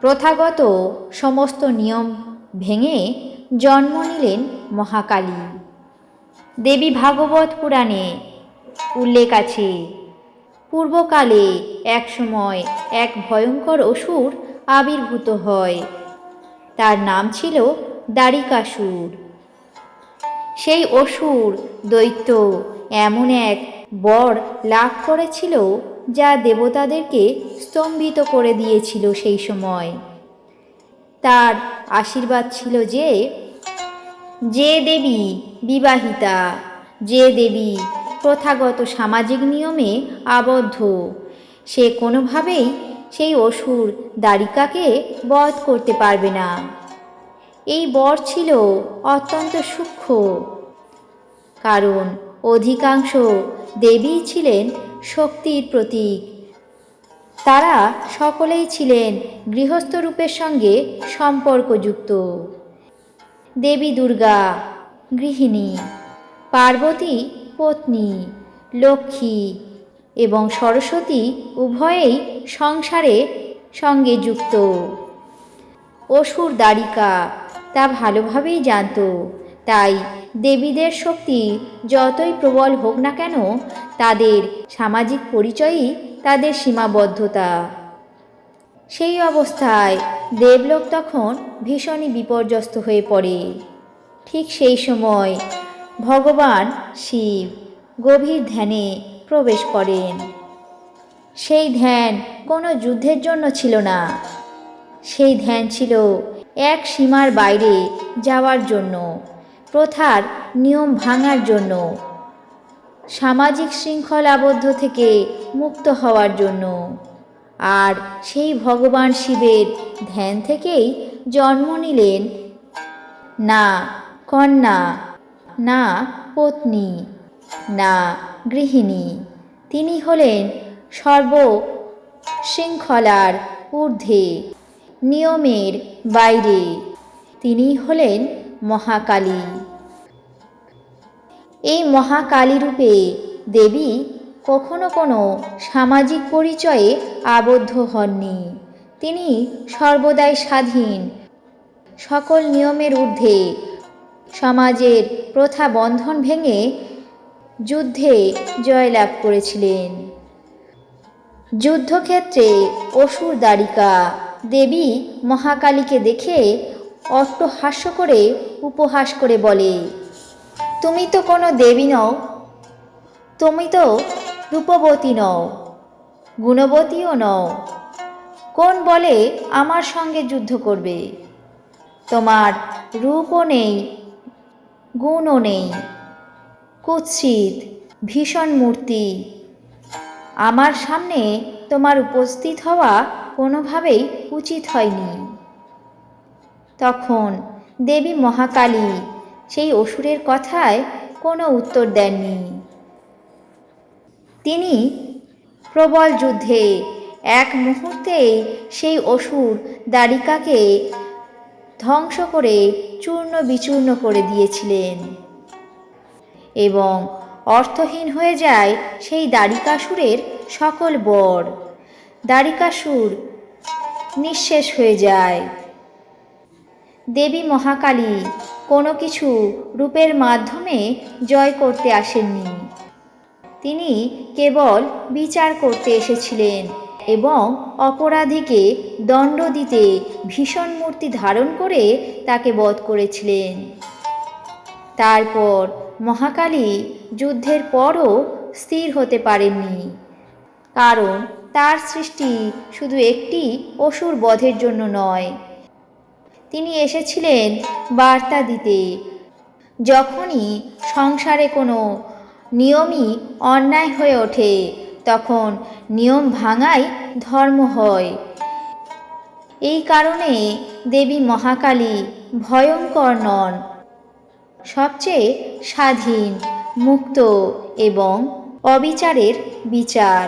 প্রথাগত সমস্ত নিয়ম ভেঙে জন্ম নিলেন মহাকালী। দেবী ভাগবত পুরাণে উল্লেখ আছে, পূর্বকালে এক সময় এক ভয়ঙ্কর অসুর আবির্ভূত হয়। তার নাম ছিল দারিকাসুর। সেই অসুর দৈত্য এমন এক বর লাভ করেছিল যা দেবতাদেরকে স্তম্ভিত করে দিয়েছিল। সেই সময় তার আশীর্বাদ ছিল যে দেবী বিবাহিতা, যে দেবী প্রথাগত সামাজিক নিয়মে আবদ্ধ, সে কোনোভাবেই সেই অসুর দারিকাকে বধ করতে পারবে না। এই বর ছিল অত্যন্ত সূক্ষ্ম, কারণ অধিকাংশ দেবী ছিলেন শক্তির প্রতীক। তারা সকলেই ছিলেন গৃহস্থ রূপের সঙ্গে সম্পর্কযুক্ত। দেবী দুর্গা গৃহিণী, পার্বতী পত্নী, লক্ষ্মী এবং সরস্বতী উভয়েই সংসারে সঙ্গে যুক্ত। অসুর দারিকা তা ভালোভাবেই জানত। তাই দেবীদের শক্তি যতই প্রবল হোক না কেন, তাদের সামাজিক পরিচয়ই তাদের সীমাবদ্ধতা। সেই অবস্থায় দেবলোক তখন ভীষণই বিপর্যস্ত হয়ে পড়ে। ঠিক সেই সময় ভগবান শিব গভীর ধ্যানে প্রবেশ করেন। সেই ধ্যান কোনো যুদ্ধের জন্য ছিল না, সেই ধ্যান ছিল এক সীমার বাইরে যাওয়ার জন্য, প্রথার নিয়ম ভাঙার জন্য, সামাজিক শৃঙ্খলাবদ্ধ থেকে মুক্ত হওয়ার জন্য। আর সেই ভগবান শিবের ধ্যান থেকেই জন্ম নিলেন না কন্যা, না পত্নী, না গৃহিণী। তিনি হলেন সর্বশৃঙ্খলার ঊর্ধ্বে, নিয়মের বাইরে। তিনি হলেন মহাকালী। এই মহাকালী রূপে দেবী কখনো কোনো সামাজিক পরিচয়ে আবদ্ধ হননি। তিনি সর্বদাই স্বাধীন, সকল নিয়মের ঊর্ধ্বে, সমাজের প্রথা বন্ধন ভেঙে যুদ্ধে জয়লাভ করেছিলেন। যুদ্ধক্ষেত্রে অসুর দারিকা দেবী মহাকালীকে দেখে অট্টহাস্য করে উপহাস করে বলে, তুমি তো কোনো দেবী নও, তুমি তো রূপবতী নও, গুণবতীও নও। কোন বলে আমার সঙ্গে যুদ্ধ করবে? তোমার রূপও নেই, গুণও নেই, কুৎসিত ভীষণ মূর্তি। আমার সামনে তোমার উপস্থিত হওয়া কোনোভাবেই উচিত হয়নি। তখন দেবী মহাকালী সেই অসুরের কথায় কোনো উত্তর দেননি। তিনি প্রবল যুদ্ধে এক মুহূর্তেই সেই অসুর দারিকাকে ধ্বংস করে চূর্ণ বিচূর্ণ করে দিয়েছিলেন এবং অর্থহীন হয়ে যায় সেই দারিকাসুরের সকল বর। দারিকাসুর নিঃশেষ হয়ে যায়। দেবী মহাকালী কোনো কিছু রূপের মাধ্যমে জয় করতে আসেননি। তিনি কেবল বিচার করতে এসেছিলেন এবং অপরাধীকে দণ্ড দিতে ভীষণ মূর্তি ধারণ করে তাকে বধ করেছিলেন। তারপর মহাকালী যুদ্ধের পরও স্থির হতে পারেননি, কারণ তার সৃষ্টি শুধু একটি অসুর বধের জন্য নয়। তিনি এসেছিলেন বার্তা দিতে, যখনই সংসারে কোনো নিয়মই অন্যায় হয়ে ওঠে, তখন নিয়ম ভাঙাই ধর্ম হয়। এই কারণে দেবী মহাকালী ভয়ঙ্কর নন, সবচেয়ে স্বাধীন, মুক্ত এবং অবিচারের বিচার।